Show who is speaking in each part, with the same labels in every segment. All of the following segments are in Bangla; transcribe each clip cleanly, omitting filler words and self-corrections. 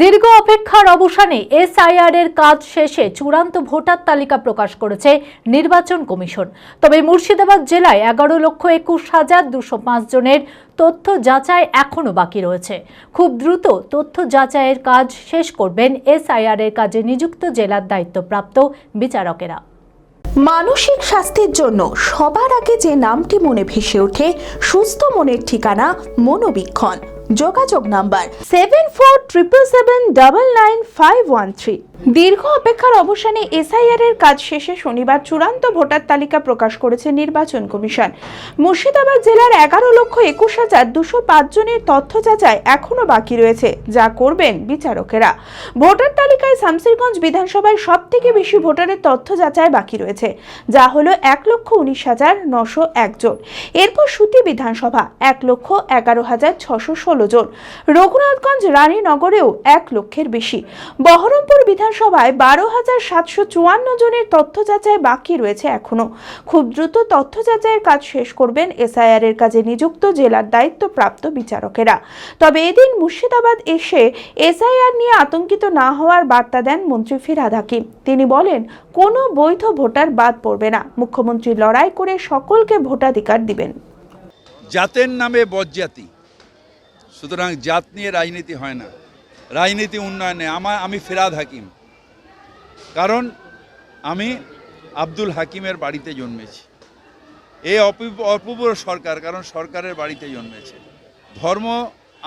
Speaker 1: দীর্ঘ অপেক্ষার অবসানে এসআইআর এর কাজ শেষে চূড়ান্ত ভোটার তালিকা প্রকাশ করেছে নির্বাচন কমিশন। তবে মুর্শিদাবাদ জেলায় 11,21,205 জনের তথ্য যাচাই এখনো বাকি রয়েছে। খুব দ্রুত তথ্য যাচাইয়ের কাজ শেষ করবেন এসআইআর এর কাজে নিযুক্ত জেলার দায়িত্বপ্রাপ্ত বিচারকেরা।
Speaker 2: মানসিক স্বাস্থ্যের জন্য সবার আগে যে নামটি মনে ভেসে ওঠে, সুস্থ মনের ঠিকানা মনোবীক্ষণ। যোগাযোগ নাম্বার 7477799513। দীর্ঘ অপেক্ষার অবসানে এসআইআর এর কাজ শেষে শনিবার চূড়ান্ত ভোটার তালিকা প্রকাশ করেছে নির্বাচন কমিশন। মুর্শিদাবাদ জেলার 11,21,205 জনের তথ্য যাচাই এখনো বাকি রয়েছে, যা করবেন বিচারকেরা। ভোটার তালিকায় শামসিরগঞ্জ বিধানসভায় সবথেকে বেশি ভোটারের তথ্য যাচাই বাকি রয়েছে, যা হলো 1,19,901 জন। এরপর সুতি বিধানসভা 1,11,616 জন। রঘুনাথগঞ্জ রানীনগরেও 1 লক্ষের বেশি। বহরমপুর বিধানসভায় 12,754 জনের তথ্য যাচাই বাকি রয়েছে এখনো। খুব দ্রুত তথ্য যাচাইয়ের কাজ শেষ করবেন এসআইআর এর কাজে নিযুক্ত জেলার দায়িত্বপ্রাপ্ত বিচারকেরা। তবে এদিন মুর্শিদাবাদ এসে এসআইআর নিয়ে আতঙ্কিত না হওয়ার বার্তা দেন মন্ত্রী ফিরহাদ হাকিম। তিনি বলেন, কোনো বৈধ ভোটার বাদ পড়বে না। মুখ্যমন্ত্রী লড়াই করে সকলকে ভোটাধিকার দিবেন।
Speaker 3: জাতের নামে বজ্জাতি, সুতরাং জাত নিয়ে রাজনীতি হয় না, রাজনীতি উন্নয়নে। আমি ফিরহাদ হাকিম, কারণ আমি আব্দুল হাকিমের বাড়িতে জন্মেছি। এই অপূর্ব সরকার, কারণ সরকারের বাড়িতে জন্মেছে। ধর্ম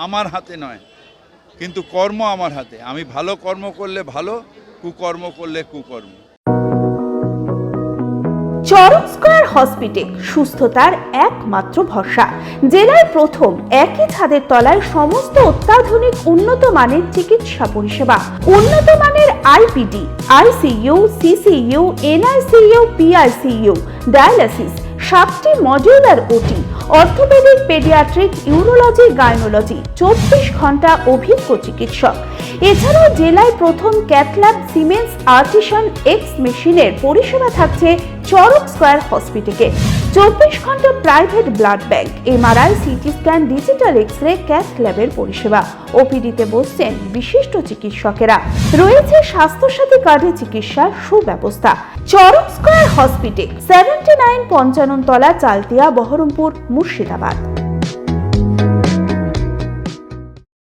Speaker 3: আমার হাতে নয়, কিন্তু কর্ম আমার হাতে। আমি ভালো কর্ম করলে ভালো, কুকর্ম করলে কুকর্ম।
Speaker 2: চরক স্কয়ার হসপিটাল সুস্থতার একমাত্র ভরসা। জেলায় প্রথম একই ছাদের তলায় সমস্ত অত্যাধুনিক উন্নত মানের চিকিৎসা পরিষেবা, উন্নত মানের IPD, ICU, CCU, NICU, PICU, dialysis, 7টি modular OT, orthopaedic, paediatric, urology, gynaecology, 24 ঘন্টা অভিজ্ঞ চিকিৎসক। এছাড়াও জেলায় প্রথম ক্যাথল্যাব সিমেন্স আর্টিসান এক্স মেশিনের পরিষেবা থাকছে চরক স্কয়ার হসপিটালে। 24 ঘন্টা private blood bank, MRI, CT scan, digital X-ray, cath ল্যাবের পরিষেবা। ওপিডিতে বসছেন বিশিষ্ট চিকিৎসকেরা। রয়েছে স্বাস্থ্যসাথী কার্ডে চিকিৎসার সুব্যবস্থা। চরক স্কয়ার হসপিটাল, 79 পঞ্চানন তলা, চালতিয়া, বহরমপুর, মুর্শিদাবাদ।